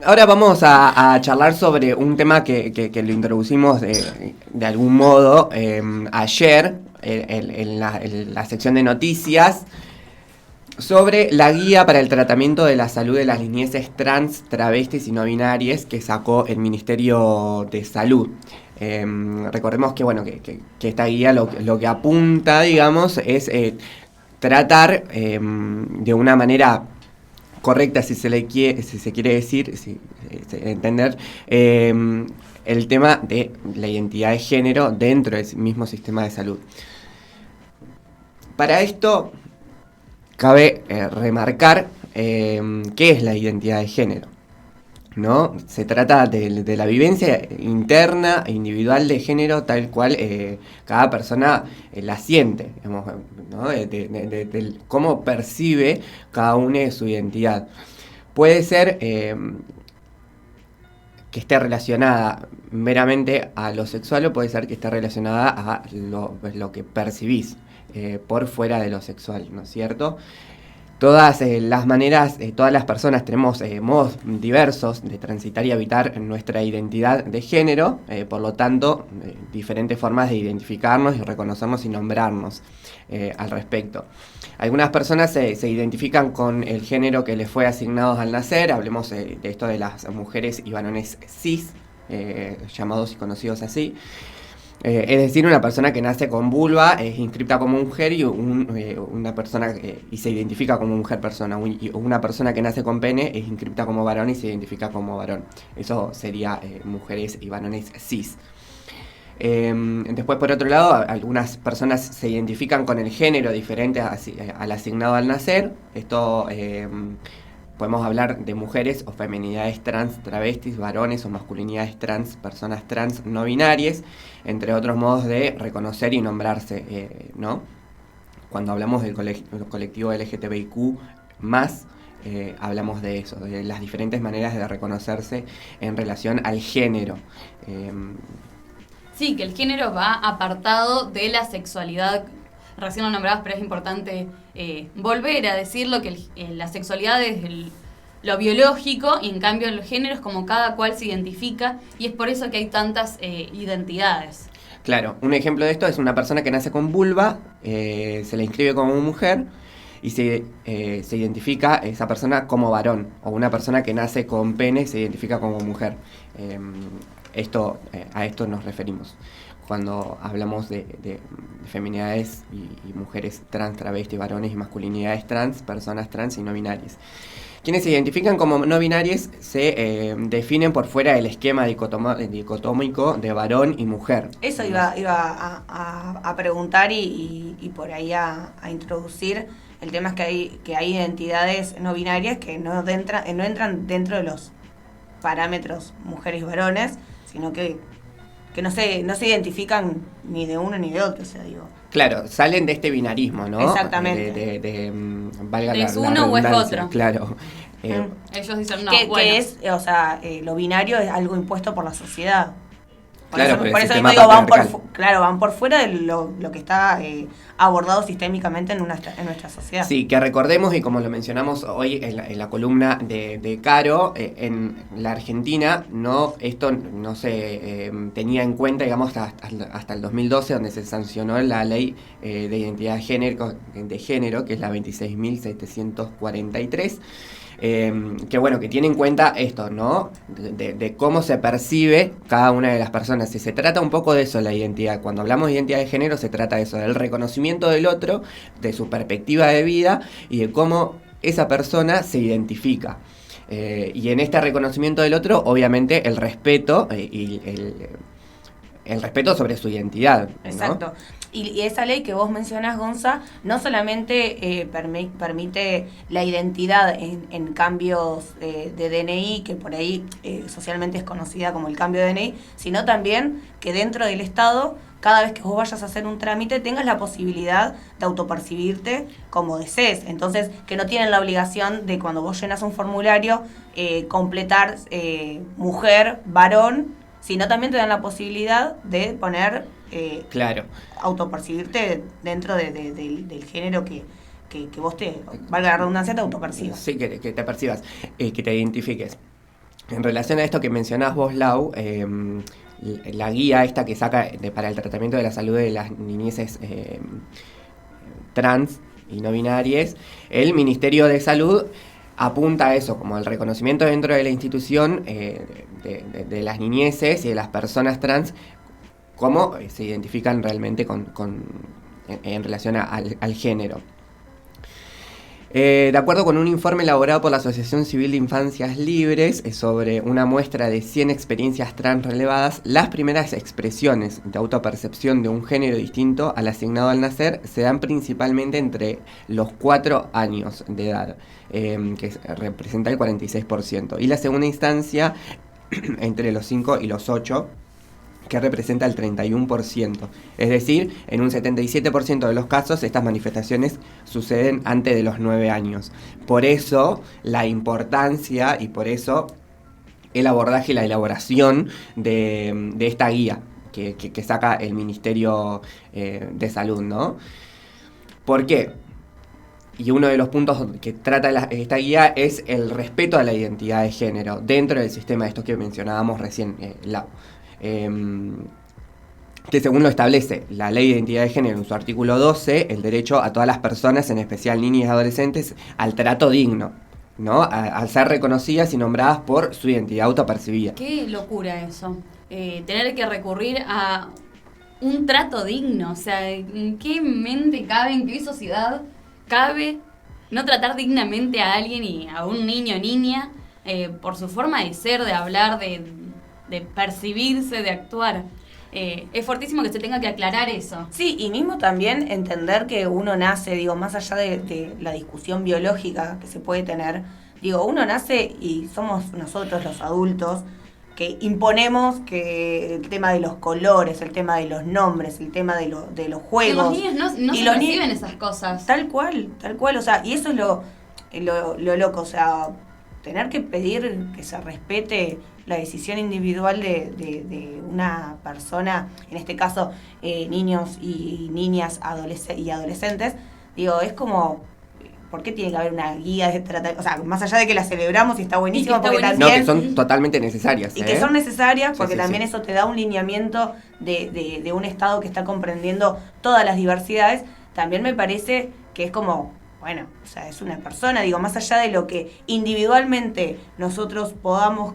Ahora vamos a charlar sobre un tema que lo introducimos de algún modo ayer en la sección de noticias sobre la guía para el tratamiento de la salud de las niñeces trans, travestis y no binarias que sacó el Ministerio de Salud. Recordemos que, bueno, que esta guía lo que apunta, digamos, es tratar de una manera correcta, si se quiere decir, entender, el tema de la identidad de género dentro del mismo sistema de salud. Para esto cabe remarcar qué es la identidad de género, ¿no? Se trata de la vivencia interna e individual de género tal cual cada persona la siente, digamos, ¿no? De cómo percibe cada uno de su identidad. Puede ser que esté relacionada meramente a lo sexual o puede ser que esté relacionada a lo que percibís por fuera de lo sexual, ¿no es cierto? Todas las maneras, todas las personas tenemos modos diversos de transitar y habitar nuestra identidad de género, por lo tanto, diferentes formas de identificarnos y reconocernos y nombrarnos al respecto. Algunas personas se identifican con el género que les fue asignado al nacer, hablemos de esto de las mujeres y varones cis, llamados y conocidos así. Es decir, una persona que nace con vulva es inscripta como mujer y una persona y se identifica como mujer persona. Una persona que nace con pene es inscripta como varón y se identifica como varón. Eso sería mujeres y varones cis. Después, por otro lado, algunas personas se identifican con el género diferente al asignado al nacer. Esto podemos hablar de mujeres o feminidades trans, travestis, varones o masculinidades trans, personas trans no binarias, entre otros modos de reconocer y nombrarse, ¿no? Cuando hablamos del colectivo LGTBIQ+, hablamos de eso, de las diferentes maneras de reconocerse en relación al género. Sí, que el género va apartado de la sexualidad. Recién lo nombrabas, pero es importante volver a decirlo, que la sexualidad es lo biológico y en cambio los géneros como cada cual se identifica y es por eso que hay tantas identidades. Claro, un ejemplo de esto es una persona que nace con vulva, se la inscribe como mujer y se identifica esa persona como varón, o una persona que nace con pene se identifica como mujer. A esto nos referimos cuando hablamos de feminidades y mujeres trans, travestis, varones y masculinidades trans, personas trans y no binarias. Quienes se identifican como no binarias se definen por fuera del esquema dicotómico de varón y mujer. Eso iba a preguntar y por ahí a introducir. El tema es que hay identidades no binarias que no entran dentro de los parámetros mujeres y varones, sino que no se identifican ni de uno ni de otro, o sea, digo. Claro, salen de este binarismo, ¿no? Exactamente. Valga ¿Es la uno o es redundancia, otro? Claro. Ellos dicen no, Que es, o sea, lo binario es algo impuesto por la sociedad. Por Claro, eso sistema mismo digo, patriarcal. van por fuera de lo que está abordado sistémicamente en nuestra sociedad. Sí, que recordemos, y como lo mencionamos hoy en la columna de Caro, en la Argentina esto no se tenía en cuenta, digamos, hasta el 2012, donde se sancionó la ley de identidad de género, que es la 26.743. Que bueno, que tiene en cuenta esto, ¿no? De cómo se percibe cada una de las personas. Si se trata un poco de eso, la identidad. Cuando hablamos de identidad de género, se trata de eso, del reconocimiento del otro, de su perspectiva de vida y de cómo esa persona se identifica. Y en este reconocimiento del otro, obviamente, el respeto y el respeto sobre su identidad, ¿no? Exacto. Y esa ley que vos mencionás, Gonza, no solamente permite la identidad en cambios de DNI, que por ahí socialmente es conocida como el cambio de DNI, sino también que dentro del Estado, cada vez que vos vayas a hacer un trámite, tengas la posibilidad de autopercibirte como desees. Entonces, que no tienen la obligación de cuando vos llenas un formulario, completar mujer, varón, sino también te dan la posibilidad de poner... claro. autopercibirte dentro del género que vos valga la redundancia, te autopercibas. Sí, que te percibas, que te identifiques. En relación a esto que mencionás vos, Lau, la guía esta que saca para el tratamiento de la salud de las niñeces trans y no binarias, el Ministerio de Salud apunta a eso, como el reconocimiento dentro de la institución de las niñeces y de las personas trans, cómo se identifican realmente en relación al género. De acuerdo con un informe elaborado por la Asociación Civil de Infancias Libres sobre una muestra de 100 experiencias trans relevadas, las primeras expresiones de autopercepción de un género distinto al asignado al nacer se dan principalmente entre los 4 años de edad, que representa el 46%, y la segunda instancia entre los 5 y los 8, que representa el 31%. Es decir, en un 77% de los casos estas manifestaciones suceden antes de los 9 años. Por eso la importancia y por eso el abordaje y la elaboración de esta guía que saca el Ministerio de Salud, ¿no? ¿Por qué? Y uno de los puntos que trata esta guía es el respeto a la identidad de género dentro del sistema de esto que mencionábamos recién, Lau. Que según lo establece la Ley de Identidad de Género en su artículo 12, el derecho a todas las personas, en especial niñas y adolescentes, al trato digno, ¿no? Al ser reconocidas y nombradas por su identidad autopercibida. Qué locura eso, tener que recurrir a un trato digno, o sea, ¿en qué mente cabe, en qué sociedad cabe no tratar dignamente a alguien y a un niño o niña por su forma de ser, de hablar, de percibirse, de actuar? Es fortísimo que se tenga que aclarar eso. Sí, y mismo también entender que uno nace, digo, más allá de la discusión biológica que se puede tener, digo, uno nace y somos nosotros los adultos que imponemos que el tema de los colores, el tema de los nombres, el tema de los juegos. Y los niños no se perciben esas cosas. Tal cual, o sea, y eso es lo loco, o sea, tener que pedir que se respete la decisión individual de una persona, en este caso niños y niñas y adolescentes, digo, es como, ¿por qué tiene que haber una guía de tratamiento? O sea, más allá de que la celebramos y está buenísimo, porque también... No, que son totalmente necesarias. Y que son necesarias porque sí, también eso te da un lineamiento de un Estado que está comprendiendo todas las diversidades. También me parece que es como... Bueno, o sea, es una persona, digo, más allá de lo que individualmente nosotros podamos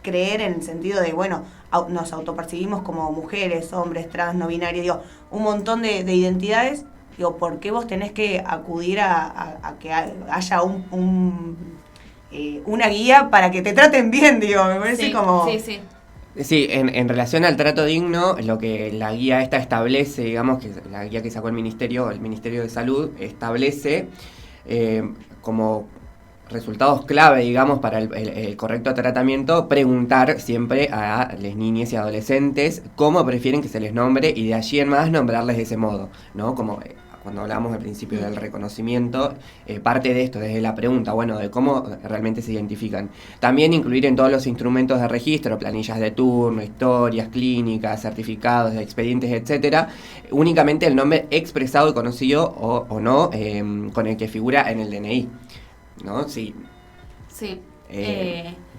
creer en el sentido de, bueno, nos autopercibimos como mujeres, hombres, trans, no binarios, digo, un montón de identidades, digo, ¿por qué vos tenés que acudir a que haya una guía para que te traten bien, digo, me parece como... Sí. Sí, en relación al trato digno, lo que la guía esta establece, digamos, que la guía que sacó el Ministerio de Salud, establece como resultados clave, digamos, para el correcto tratamiento, preguntar siempre a las niñas y adolescentes cómo prefieren que se les nombre y de allí en más nombrarles de ese modo, ¿no? Como cuando hablábamos al principio del reconocimiento, parte de esto, desde la pregunta, bueno, de cómo realmente se identifican. También incluir en todos los instrumentos de registro, planillas de turno, historias clínicas, certificados, expedientes, etcétera, únicamente el nombre expresado y conocido o no con el que figura en el DNI, ¿no? Sí. Sí.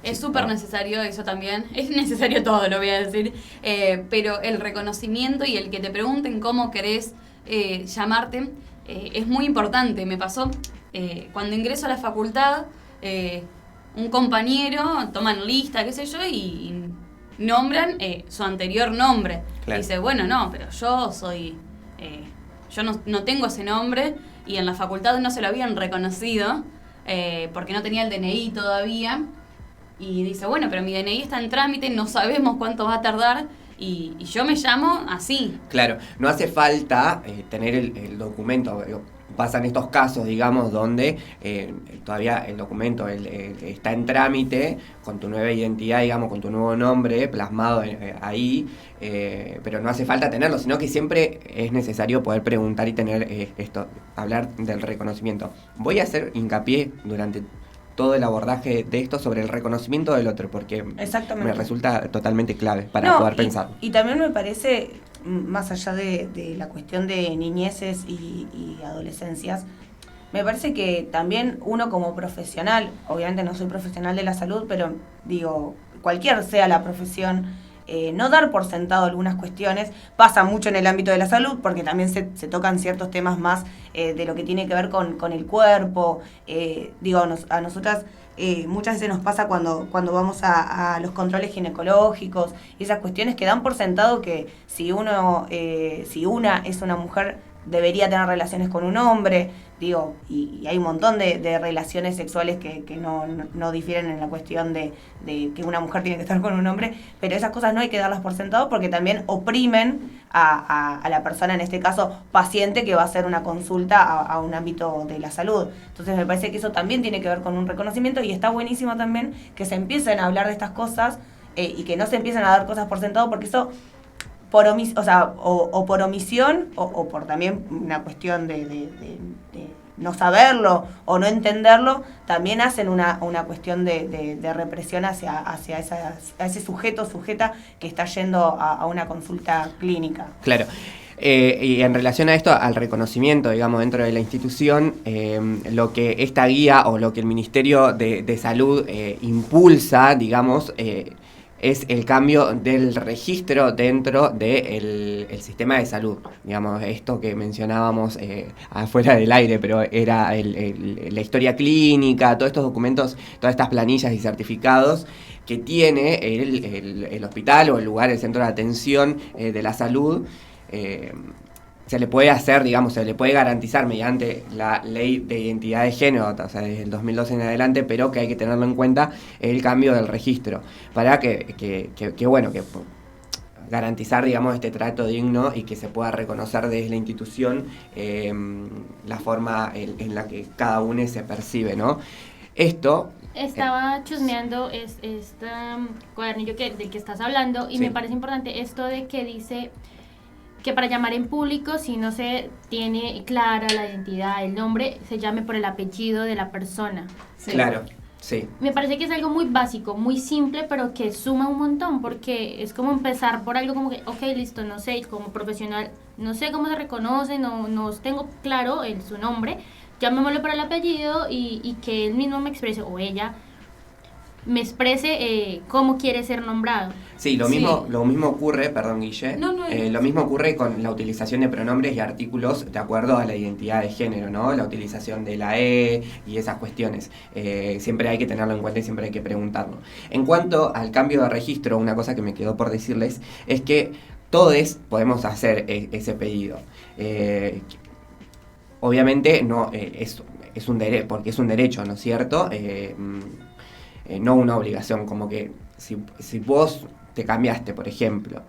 Es súper necesario eso también. Es necesario todo, lo voy a decir. Pero el reconocimiento y el que te pregunten cómo querés llamarte es muy importante. Me pasó cuando ingreso a la facultad, un compañero toman lista, qué sé yo, y nombran su anterior nombre. Claro. Y dice, bueno, no, pero yo soy... yo no tengo ese nombre, y en la facultad no se lo habían reconocido porque no tenía el DNI todavía. Y dice, bueno, pero mi DNI está en trámite, no sabemos cuánto va a tardar, y yo me llamo así. Claro, no hace falta tener el documento. Pasan estos casos, digamos, donde todavía el documento está en trámite con tu nueva identidad, digamos, con tu nuevo nombre plasmado ahí, pero no hace falta tenerlo, sino que siempre es necesario poder preguntar y tener hablar del reconocimiento. Voy a hacer hincapié durante todo el abordaje de esto sobre el reconocimiento del otro, porque me resulta totalmente clave para poder pensar. Y también me parece, más allá de la cuestión de niñeces y adolescencias, Me parece que también uno como profesional, obviamente no soy profesional de la salud, pero digo, cualquier sea la profesión, no dar por sentado algunas cuestiones. Pasa mucho en el ámbito de la salud, porque también se tocan ciertos temas más de lo que tiene que ver con el cuerpo. A nosotras muchas veces nos pasa cuando vamos a los controles ginecológicos y esas cuestiones que dan por sentado que si una es una mujer debería tener relaciones con un hombre, y hay un montón de relaciones sexuales que no difieren en la cuestión de que una mujer tiene que estar con un hombre, pero esas cosas no hay que darlas por sentado porque también oprimen a la persona, en este caso paciente, que va a hacer una consulta a un ámbito de la salud. Entonces me parece que eso también tiene que ver con un reconocimiento, y está buenísimo también que se empiecen a hablar de estas cosas y que no se empiecen a dar cosas por sentado, porque eso por por omisión o por también una cuestión de no saberlo o no entenderlo, también hacen una cuestión de represión hacia ese sujeta que está yendo a una consulta clínica. Claro. Y en relación a esto, al reconocimiento, digamos, dentro de la institución, lo que esta guía o lo que el Ministerio de Salud impulsa, digamos, es el cambio del registro dentro del sistema de salud. Digamos, esto que mencionábamos afuera del aire, pero era la historia clínica, todos estos documentos, todas estas planillas y certificados que tiene el hospital o el lugar, el centro de atención de la salud. Se le puede hacer, digamos, se le puede garantizar mediante la ley de identidad de género, o sea, desde el 2012 en adelante, pero que hay que tenerlo en cuenta el cambio del registro, para que garantizar, digamos, este trato digno y que se pueda reconocer desde la institución la forma en la que cada uno se percibe, ¿no? Esto... Estaba chusmeando este cuadernillo del que estás hablando, y sí. Me parece importante esto de que dice que para llamar en público, si no se tiene clara la identidad, el nombre, se llame por el apellido de la persona. Sí. Claro, sí. Me parece que es algo muy básico, muy simple, pero que suma un montón, porque es como empezar por algo como que, ok, listo, no sé, como profesional, no sé cómo se reconoce, no tengo claro su nombre, llamémoslo por el apellido y que él mismo me exprese, o ella me exprese cómo quiere ser nombrado. Sí, lo mismo ocurre, perdón, Guille, lo mismo ocurre con la utilización de pronombres y artículos de acuerdo a la identidad de género, ¿no? La utilización de la y esas cuestiones. Siempre hay que tenerlo en cuenta y siempre hay que preguntarlo. En cuanto al cambio de registro, una cosa que me quedó por decirles es que todos podemos hacer ese pedido. Obviamente no es un derecho, porque es un derecho, ¿no es cierto? No una obligación, como que si vos te cambiaste, por ejemplo,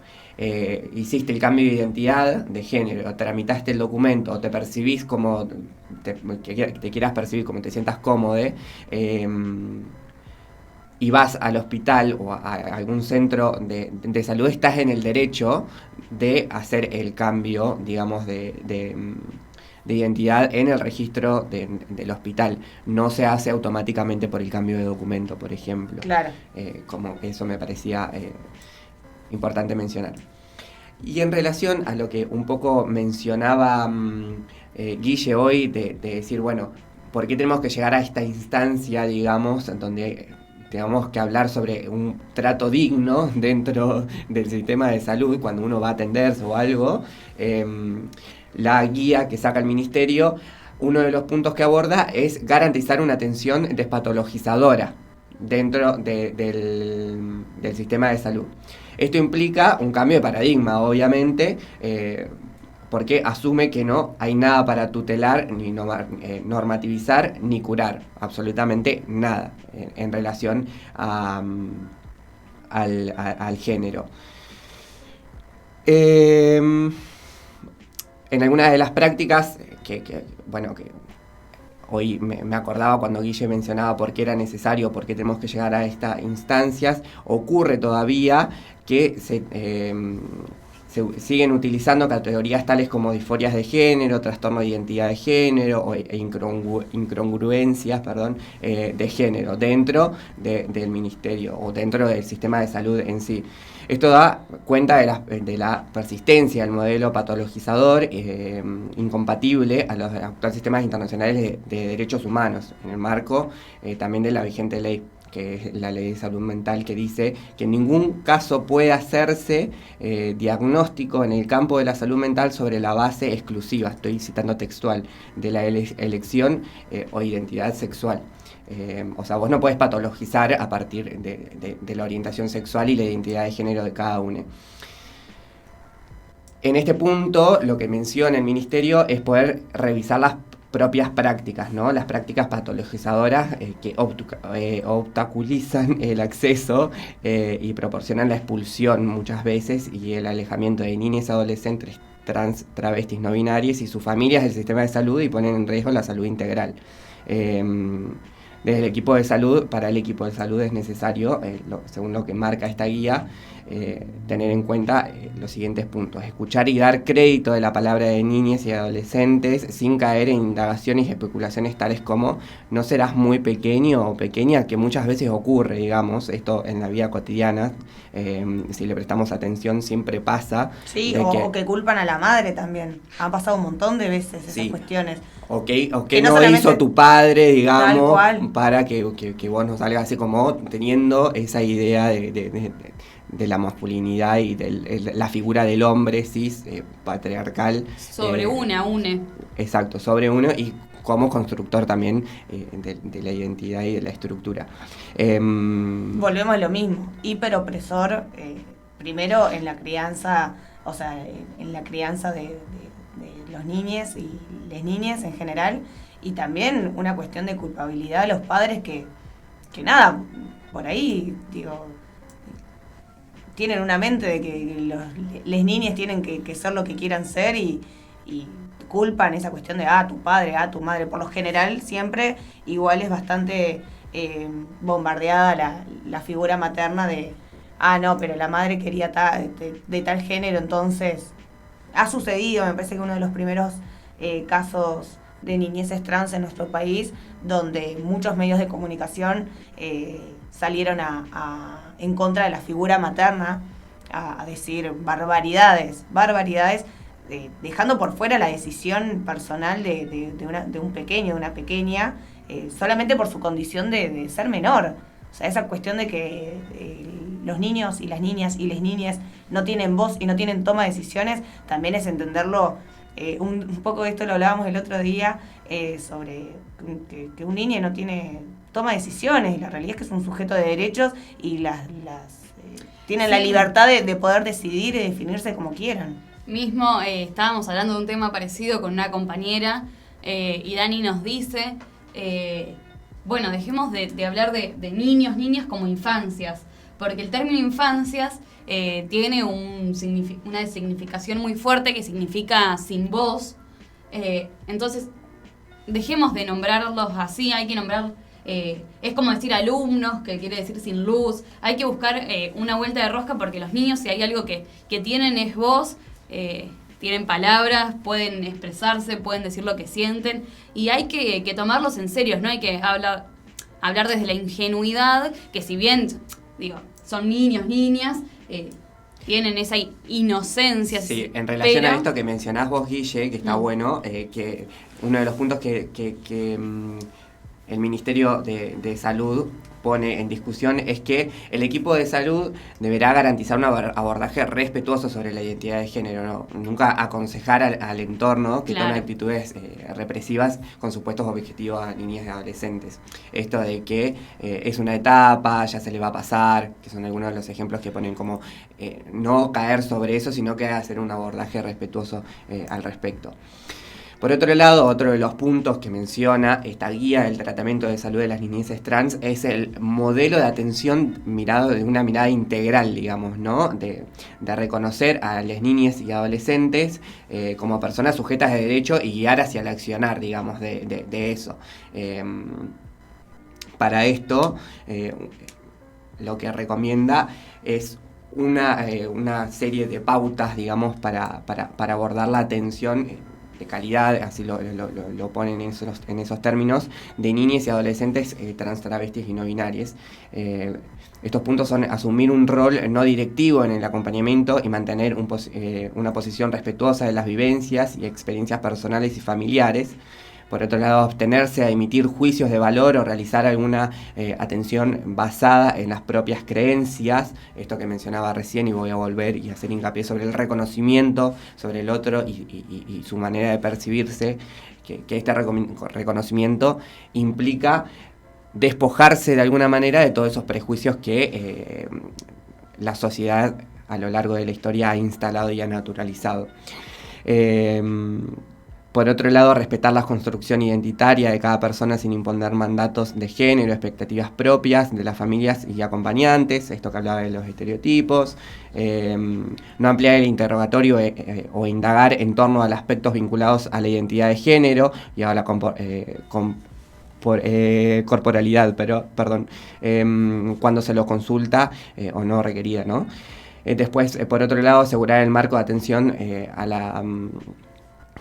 hiciste el cambio de identidad de género, tramitaste el documento, o te percibís como te quieras percibir, como te sientas cómodo, y vas al hospital o a algún centro de salud, estás en el derecho de hacer el cambio, digamos, de identidad en el registro del hospital. No se hace automáticamente por el cambio de documento, por ejemplo. Claro. Como eso me parecía importante mencionar. Y en relación a lo que un poco mencionaba Guille hoy, de decir, bueno, ¿por qué tenemos que llegar a esta instancia, digamos, en donde tenemos que hablar sobre un trato digno dentro del sistema de salud cuando uno va a atenderse o algo? La guía que saca el ministerio, uno de los puntos que aborda es garantizar una atención despatologizadora dentro del sistema de salud. Esto implica un cambio de paradigma, obviamente, porque asume que no hay nada para tutelar, ni normativizar, ni curar, absolutamente nada en relación al género. En algunas de las prácticas, que hoy me acordaba cuando Guille mencionaba por qué era necesario, por qué tenemos que llegar a estas instancias, ocurre todavía que se se siguen utilizando categorías tales como disforias de género, trastorno de identidad de género e incongruencias de género dentro del ministerio o dentro del sistema de salud en sí. Esto da cuenta de la persistencia del modelo patologizador incompatible a los actuales sistemas internacionales de derechos humanos, en el marco también de la vigente ley, que es la Ley de Salud Mental, que dice que en ningún caso puede hacerse diagnóstico en el campo de la salud mental sobre la base exclusiva, estoy citando textual, de la elección o identidad sexual. O sea, vos no podés patologizar a partir de la orientación sexual y la identidad de género de cada uno. En este punto, lo que menciona el Ministerio es poder revisar las propias prácticas, ¿no? Las prácticas patologizadoras que obstaculizan el acceso y proporcionan la expulsión muchas veces y el alejamiento de niñas y adolescentes trans, travestis, no binarias y sus familias del sistema de salud y ponen en riesgo la salud integral. Desde el equipo de salud, para el equipo de salud es necesario, según lo que marca esta guía, tener en cuenta los siguientes puntos: escuchar y dar crédito de la palabra de niñas y adolescentes sin caer en indagaciones y especulaciones tales como no serás muy pequeño o pequeña, que muchas veces ocurre, digamos, esto en la vida cotidiana, si le prestamos atención siempre pasa. Sí, o que culpan a la madre también, ha pasado un montón de veces esas cuestiones. O que no hizo tu padre, digamos, para que vos no salgas así como teniendo esa idea de la masculinidad y de la figura del hombre cis patriarcal. Sobre une. Exacto, sobre uno y como constructor también de la identidad y de la estructura. Volvemos a lo mismo, hiperopresor, primero en la crianza, o sea, en la crianza de los niñes y las niñas en general, y también una cuestión de culpabilidad de los padres que nada, por ahí, digo, tienen una mente de que las niñas tienen que ser lo que quieran ser y culpan esa cuestión de tu padre, tu madre. Por lo general siempre igual es bastante bombardeada la figura materna de no, pero la madre quería de tal género. Entonces ha sucedido, me parece que uno de los primeros casos de niñeces trans en nuestro país, donde muchos medios de comunicación salieron en contra de la figura materna, a decir barbaridades, dejando por fuera la decisión personal de un pequeño, de una pequeña, solamente por su condición de ser menor. O sea, esa cuestión de que los niños y las niñas y las niñas no tienen voz y no tienen toma de decisiones, también es entenderlo. Un poco de esto lo hablábamos el otro día, sobre que un niño no toma decisiones, y la realidad es que es un sujeto de derechos y tienen la libertad de poder decidir y definirse como quieran. Mismo estábamos hablando de un tema parecido con una compañera y Dani nos dice, bueno, dejemos de hablar de niñas como infancias, porque el término infancias tiene una significación muy fuerte que significa sin voz. Entonces, dejemos de nombrarlos así, hay que nombrar, es como decir alumnos, que quiere decir sin luz. Hay que buscar una vuelta de rosca, porque los niños, si hay algo que tienen, es voz, tienen palabras, pueden expresarse, pueden decir lo que sienten, y hay que tomarlos en serio, no hay que hablar desde la ingenuidad, que si bien, digo, son niños, niñas, tienen esa inocencia. Sí, en relación a esto que mencionás vos, Guille, que está bueno, que uno de los puntos que el Ministerio de Salud pone en discusión es que el equipo de salud deberá garantizar un abordaje respetuoso sobre la identidad de género, ¿no? Nunca aconsejar al entorno que tome actitudes represivas con supuestos objetivos a niñas y adolescentes. Esto de que es una etapa, ya se le va a pasar, que son algunos de los ejemplos que ponen como no caer sobre eso, sino que hacer un abordaje respetuoso al respecto. Por otro lado, otro de los puntos que menciona esta guía del tratamiento de salud de las niñeces trans es el modelo de atención mirado de una mirada integral, digamos, ¿no? De reconocer a las niñas y adolescentes como personas sujetas de derecho y guiar hacia el accionar, digamos, de eso. Para esto, lo que recomienda es una serie de pautas, digamos, para abordar la atención de calidad, así lo ponen en esos términos, de niñas y adolescentes trans, travestis y no binarias. Estos puntos son asumir un rol no directivo en el acompañamiento y mantener una posición respetuosa de las vivencias y experiencias personales y familiares. Por otro lado, abstenerse a emitir juicios de valor o realizar alguna atención basada en las propias creencias, esto que mencionaba recién, y voy a volver y hacer hincapié sobre el reconocimiento sobre el otro y su manera de percibirse, que este reconocimiento implica despojarse de alguna manera de todos esos prejuicios que la sociedad a lo largo de la historia ha instalado y ha naturalizado. Por otro lado, respetar la construcción identitaria de cada persona sin imponer mandatos de género, expectativas propias de las familias y acompañantes, esto que hablaba de los estereotipos. No ampliar el interrogatorio o indagar en torno a aspectos vinculados a la identidad de género y a la corporalidad, cuando se lo consulta o no requerida, ¿no? Después, por otro lado, asegurar el marco de atención a la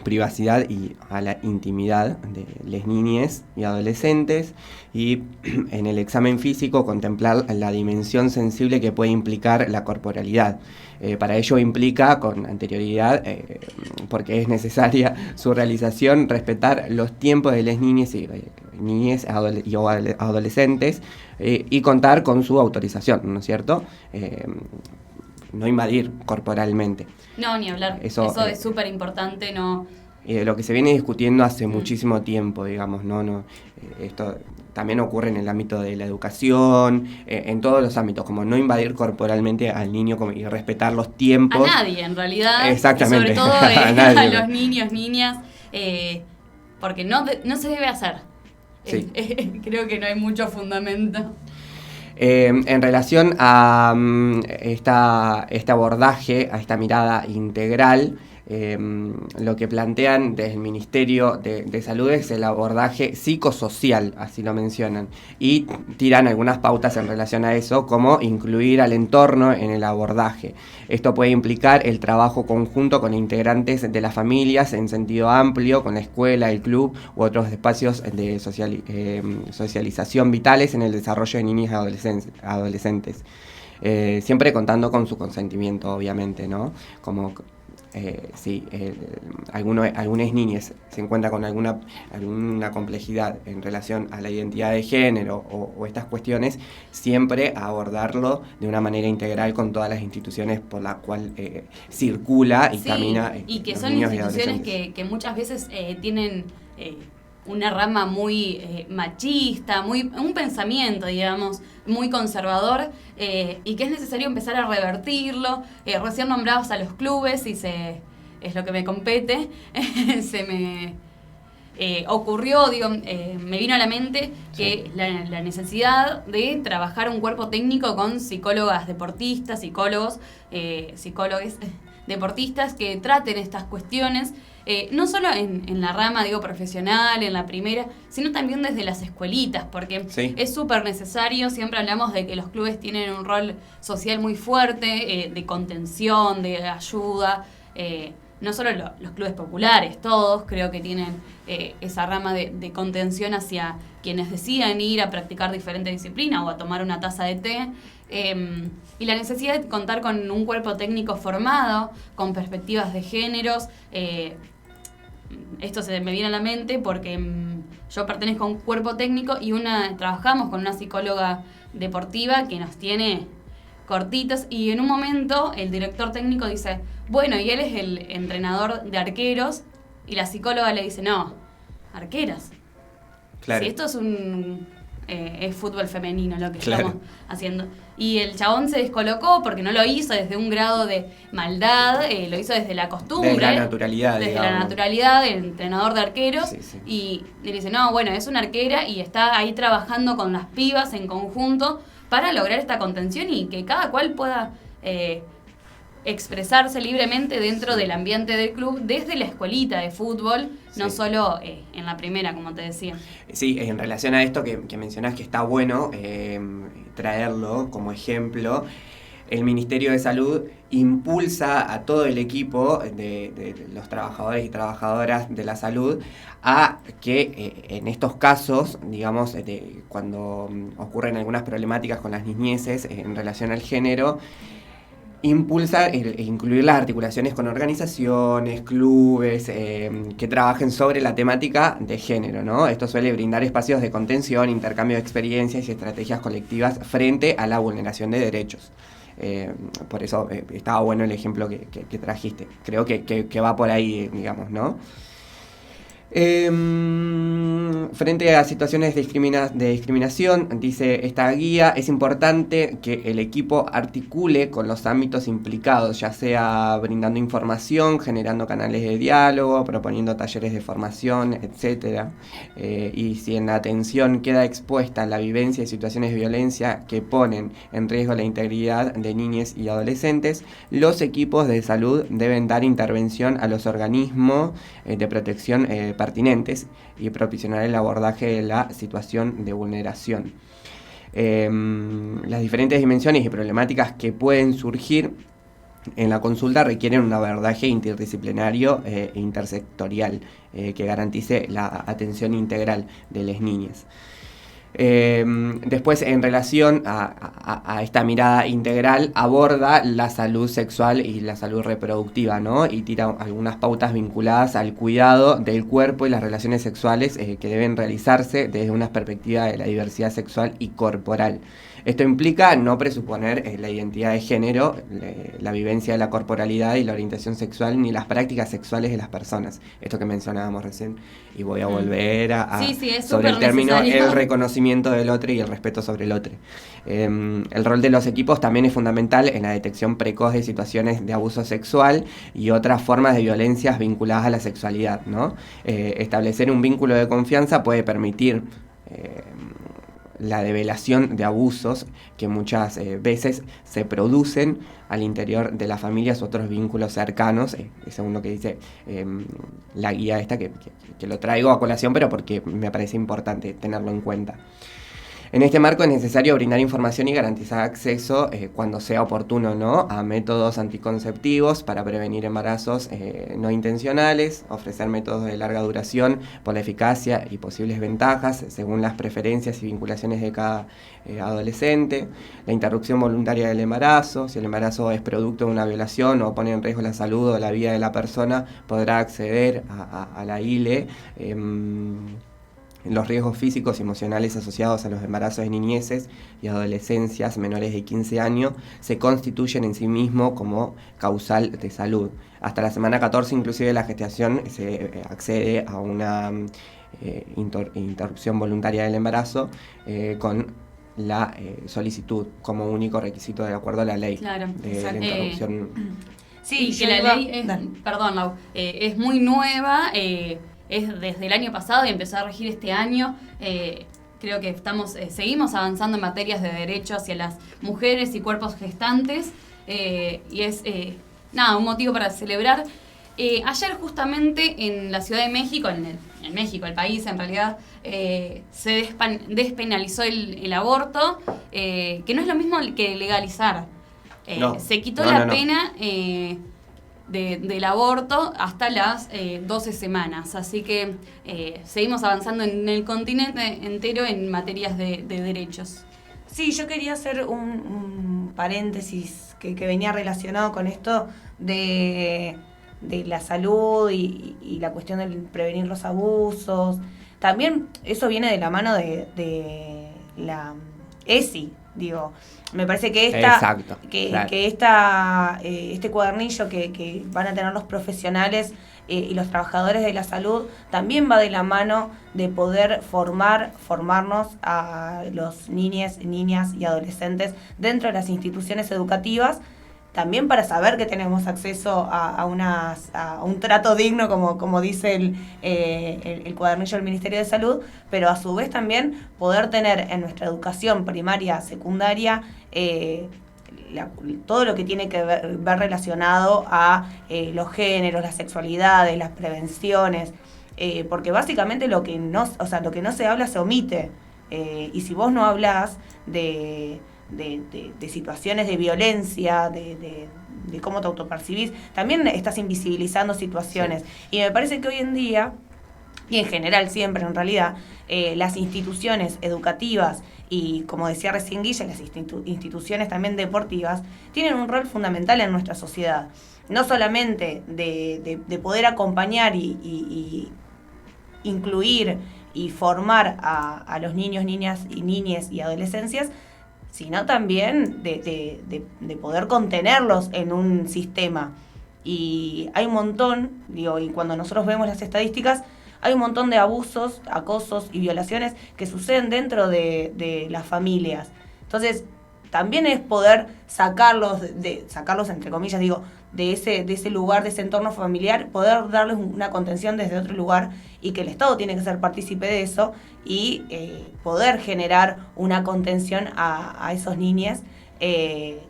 privacidad y a la intimidad de las niñas y adolescentes, y en el examen físico contemplar la dimensión sensible que puede implicar la corporalidad. Para ello implica con anterioridad, porque es necesaria su realización, respetar los tiempos de las niñas y adolescentes y contar con su autorización, ¿no es cierto? No invadir corporalmente. No, ni hablar. Eso es súper importante, no. Lo que se viene discutiendo hace muchísimo tiempo, digamos, esto también ocurre en el ámbito de la educación, en todos los ámbitos, como no invadir corporalmente al niño y respetar los tiempos. A nadie, en realidad. Exactamente. Y sobre todo a los niños, niñas, porque no se debe hacer. Sí. Creo que no hay mucho fundamento. En relación a este abordaje, a esta mirada integral, lo que plantean desde el Ministerio de Salud es el abordaje psicosocial, así lo mencionan, y tiran algunas pautas en relación a eso, como incluir al entorno en el abordaje. Esto puede implicar el trabajo conjunto con integrantes de las familias en sentido amplio, con la escuela, el club u otros espacios de socialización vitales en el desarrollo de niños y adolescentes. Siempre contando con su consentimiento, obviamente, ¿no? Como si algunas niñas se encuentran con alguna complejidad en relación a la identidad de género o estas cuestiones, siempre abordarlo de una manera integral con todas las instituciones por la cual circula y camina. Y que son instituciones que muchas veces tienen una rama muy machista, un pensamiento, digamos, muy conservador, y que es necesario empezar a revertirlo. Recién nombrados a los clubes, y es lo que me compete, se me ocurrió, me vino a la mente que la necesidad de trabajar un cuerpo técnico con psicólogas deportistas, psicólogos deportistas que traten estas cuestiones, no solo en la rama, profesional, en la primera, sino también desde las escuelitas, porque es súper necesario. Siempre hablamos de que los clubes tienen un rol social muy fuerte, de contención, de ayuda, no solo los clubes populares, todos creo que tienen esa rama de contención hacia quienes decidan ir a practicar diferentes disciplinas o a tomar una taza de té. Y la necesidad de contar con un cuerpo técnico formado, con perspectivas de géneros. Esto se me viene a la mente porque yo pertenezco a un cuerpo técnico y trabajamos con una psicóloga deportiva que nos tiene cortitos, y en un momento el director técnico dice, bueno, y él es el entrenador de arqueros, y la psicóloga le dice, no, arqueras. Claro. Si esto es fútbol femenino lo que estamos haciendo. Y el chabón se descolocó porque no lo hizo desde un grado de maldad, lo hizo desde la costumbre. Desde la naturalidad, Desde la naturalidad del entrenador de arqueros. Sí. Y le dice, no, bueno, es una arquera y está ahí trabajando con las pibas en conjunto para lograr esta contención y que cada cual pueda expresarse libremente dentro del ambiente del club, desde la escuelita de fútbol, no solo en la primera, como te decía. Sí, en relación a esto que mencionás, que está bueno traerlo como ejemplo, el Ministerio de Salud impulsa a todo el equipo de los trabajadores y trabajadoras de la salud a que en estos casos, digamos, cuando ocurren algunas problemáticas con las niñeces en relación al género, impulsa incluir las articulaciones con organizaciones, clubes, que trabajen sobre la temática de género, ¿no? Esto suele brindar espacios de contención, intercambio de experiencias y estrategias colectivas frente a la vulneración de derechos. Por eso estaba bueno el ejemplo que trajiste. Creo que va por ahí, digamos, ¿no? Frente a situaciones de discriminación, dice esta guía, es importante que el equipo articule con los ámbitos implicados, ya sea brindando información, generando canales de diálogo, proponiendo talleres de formación, etc. Y si en la atención queda expuesta la vivencia de situaciones de violencia que ponen en riesgo la integridad de niñas y adolescentes, los equipos de salud deben dar intervención a los organismos de protección pertinentes y propiciar el abordaje de la situación de vulneración. Las diferentes dimensiones y problemáticas que pueden surgir en la consulta requieren un abordaje interdisciplinario e intersectorial que garantice la atención integral de las niñas. Después, en relación a esta mirada integral, aborda la salud sexual y la salud reproductiva, ¿no? Y tira algunas pautas vinculadas al cuidado del cuerpo y las relaciones sexuales que deben realizarse desde una perspectiva de la diversidad sexual y corporal. Esto implica no presuponer la identidad de género, la vivencia de la corporalidad y la orientación sexual, ni las prácticas sexuales de las personas. Esto que mencionábamos recién, y voy a volver sobre el término el reconocimiento del otro y el respeto sobre el otro. El rol de los equipos también es fundamental en la detección precoz de situaciones de abuso sexual y otras formas de violencias vinculadas a la sexualidad, ¿no? Establecer un vínculo de confianza puede permitir la develación de abusos que muchas veces se producen al interior de las familias u otros vínculos cercanos, según lo que dice la guía esta, que lo traigo a colación, pero porque me parece importante tenerlo en cuenta. En este marco es necesario brindar información y garantizar acceso, cuando sea oportuno, ¿no?, a métodos anticonceptivos para prevenir embarazos no intencionales, ofrecer métodos de larga duración por la eficacia y posibles ventajas según las preferencias y vinculaciones de cada adolescente, la interrupción voluntaria del embarazo, si el embarazo es producto de una violación o pone en riesgo la salud o la vida de la persona, podrá acceder a la ILE. Los riesgos físicos y emocionales asociados a los embarazos de niñeces y adolescencias menores de 15 años se constituyen en sí mismos como causal de salud. Hasta la semana 14, inclusive, de la gestación se accede a una interrupción voluntaria del embarazo con la solicitud como único requisito de acuerdo a la ley, claro, de la interrupción. Sí, que la ley es, perdón, Lau, es muy nueva, es desde el año pasado y empezó a regir este año. Creo que seguimos avanzando en materias de derecho hacia las mujeres y cuerpos gestantes, y es un motivo para celebrar. Ayer justamente en la Ciudad de México, en México, el país en realidad, se despenalizó el aborto, que no es lo mismo que legalizar. Se quitó la pena del aborto hasta las 12 semanas. Así que seguimos avanzando en el continente entero en materias de derechos. Sí, yo quería hacer un paréntesis que venía relacionado con esto de la salud y la cuestión de prevenir los abusos. También eso viene de la mano de la ESI, digo. Me parece que este cuadernillo que van a tener los profesionales y los trabajadores de la salud también va de la mano de poder formarnos a los niñas y adolescentes dentro de las instituciones educativas, también para saber que tenemos acceso a un trato digno, como dice el cuadernillo del Ministerio de Salud, pero a su vez también poder tener en nuestra educación primaria, secundaria, todo lo que tiene que ver relacionado a los géneros, las sexualidades, las prevenciones, porque básicamente lo que no se habla se omite, y si vos no hablás de de situaciones de violencia, de cómo te autopercibís, también estás invisibilizando situaciones. Sí. Y me parece que hoy en día, y en general siempre en realidad, las instituciones educativas y, como decía recién Guilla, las instituciones también deportivas tienen un rol fundamental en nuestra sociedad. No solamente de poder acompañar y incluir y formar a los niños, niñas y niñes y adolescencias, sino también de poder contenerlos en un sistema. Y hay un montón, y cuando nosotros vemos las estadísticas, hay un montón de abusos, acosos y violaciones que suceden dentro de las familias. Entonces, también es poder sacarlos entre comillas, de ese lugar, de ese entorno familiar, poder darles una contención desde otro lugar, y que el Estado tiene que ser partícipe de eso y poder generar una contención a esos niños, que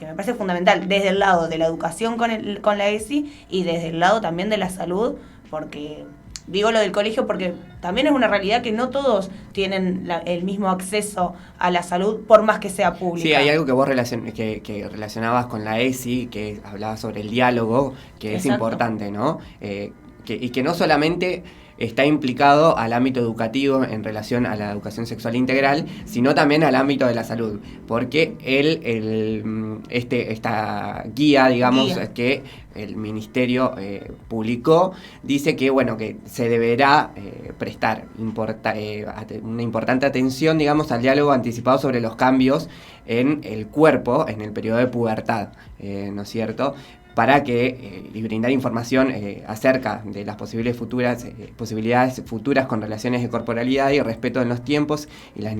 me parece fundamental desde el lado de la educación con la ESI y desde el lado también de la salud, porque digo lo del colegio porque también es una realidad que no todos tienen el mismo acceso a la salud, por más que sea pública. Sí, hay algo que vos que relacionabas con la ESI, que hablabas sobre el diálogo, que Exacto. Es importante, ¿no? Y que no solamente está implicado al ámbito educativo en relación a la educación sexual integral, sino también al ámbito de la salud, porque esta guía, digamos, que el Ministerio publicó, dice que, bueno, que se deberá prestar una importante atención, digamos, al diálogo anticipado sobre los cambios en el cuerpo en el periodo de pubertad, ¿no es cierto?, para que y brindar información acerca de las posibilidades futuras con relaciones de corporalidad y respeto en los tiempos y las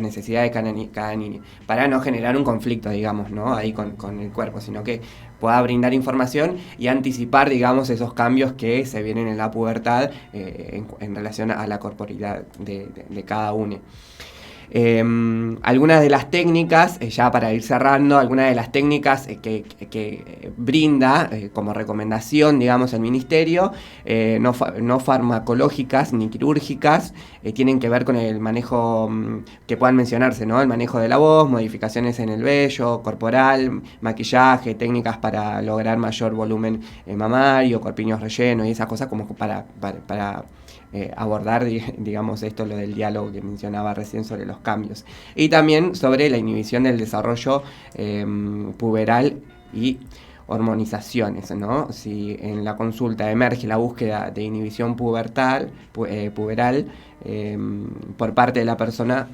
necesidades de cada niño, para no generar un conflicto, digamos, ¿no?, ahí con el cuerpo, sino que pueda brindar información y anticipar, digamos, esos cambios que se vienen en la pubertad en relación a la corporalidad de cada uno. Algunas de las técnicas, ya para ir cerrando, algunas de las técnicas que brinda como recomendación, digamos, el Ministerio, no farmacológicas ni quirúrgicas, tienen que ver con el manejo que puedan mencionarse, ¿no? El manejo de la voz, modificaciones en el vello corporal, maquillaje, técnicas para lograr mayor volumen mamario, corpiños rellenos y esas cosas, como para abordar, digamos, lo del diálogo que mencionaba recién sobre los cambios. Y también sobre la inhibición del desarrollo puberal y hormonizaciones, ¿no? Si en la consulta emerge la búsqueda de inhibición puberal por parte de la persona,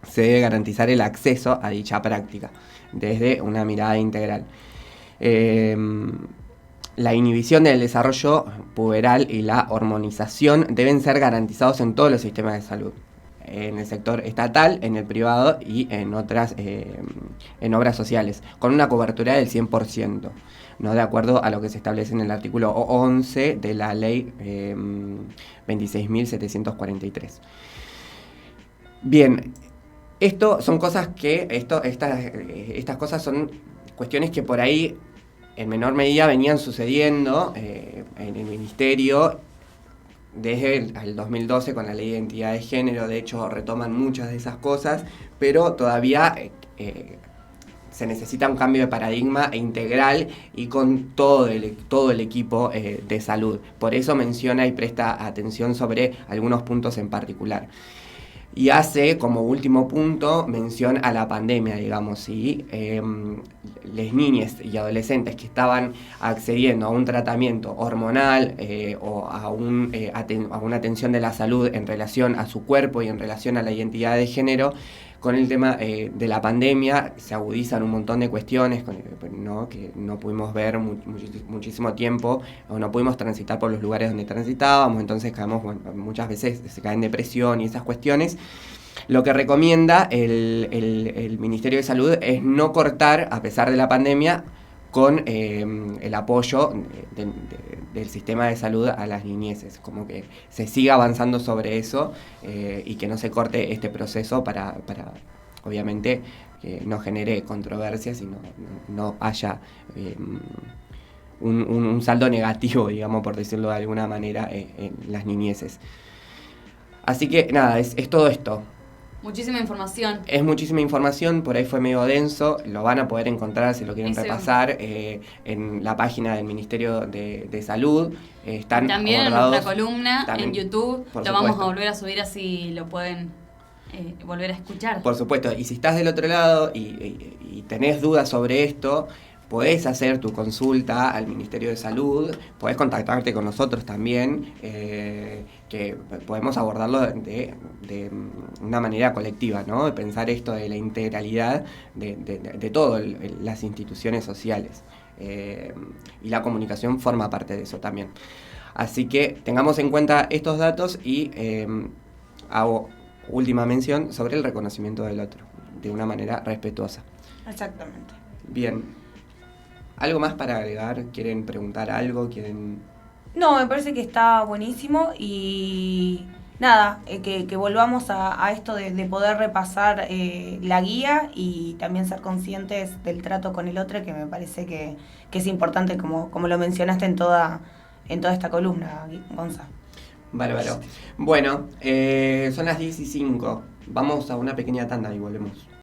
se debe garantizar el acceso a dicha práctica desde una mirada integral. La inhibición del desarrollo puberal y la hormonización deben ser garantizados en todos los sistemas de salud, en el sector estatal, en el privado y en otras en obras sociales, con una cobertura del 100%, ¿no?, de acuerdo a lo que se establece en el artículo 11 de la ley 26.743. Bien, esto son cosas que estas cosas son cuestiones que por ahí en menor medida venían sucediendo en el Ministerio desde el 2012 con la Ley de Identidad de Género. De hecho, retoman muchas de esas cosas, pero todavía se necesita un cambio de paradigma integral y con todo el equipo de salud. Por eso menciona y presta atención sobre algunos puntos en particular. Y hace, como último punto, mención a la pandemia, digamos, y las niñas y adolescentes que estaban accediendo a un tratamiento hormonal o a una atención de la salud en relación a su cuerpo y en relación a la identidad de género, con el tema de la pandemia se agudizan un montón de cuestiones, ¿no?, que no pudimos ver muchísimo tiempo, o no pudimos transitar por los lugares donde transitábamos, entonces muchas veces se cae en depresión y esas cuestiones. Lo que recomienda el Ministerio de Salud es no cortar, a pesar de la pandemia, con el apoyo del sistema de salud a las niñeces, como que se siga avanzando sobre eso y que no se corte este proceso para obviamente, que no genere controversias y no haya un saldo negativo, digamos, por decirlo de alguna manera, en las niñeces. Así que nada, es todo esto. Muchísima información. Es muchísima información, por ahí fue medio denso, lo van a poder encontrar si lo quieren repasar en la página del Ministerio de Salud. Están también abordados, en nuestra columna también, en YouTube, por lo vamos supuesto. a volver a subir así lo pueden volver a escuchar. Por supuesto, y si estás del otro lado y tenés dudas sobre esto, podés hacer tu consulta al Ministerio de Salud, podés contactarte con nosotros también, que podemos abordarlo de una manera colectiva, ¿no? De pensar esto de la integralidad de todas las instituciones sociales. Y la comunicación forma parte de eso también. Así que tengamos en cuenta estos datos y hago última mención sobre el reconocimiento del otro, de una manera respetuosa. Exactamente. Bien. ¿Algo más para agregar? ¿Quieren preguntar algo? No, me parece que está buenísimo y nada, que volvamos a esto de poder repasar la guía y también ser conscientes del trato con el otro, que me parece que es importante, como lo mencionaste en toda esta columna, Gonza. Bárbaro. Bueno, son las 10:05. Vamos a una pequeña tanda y volvemos.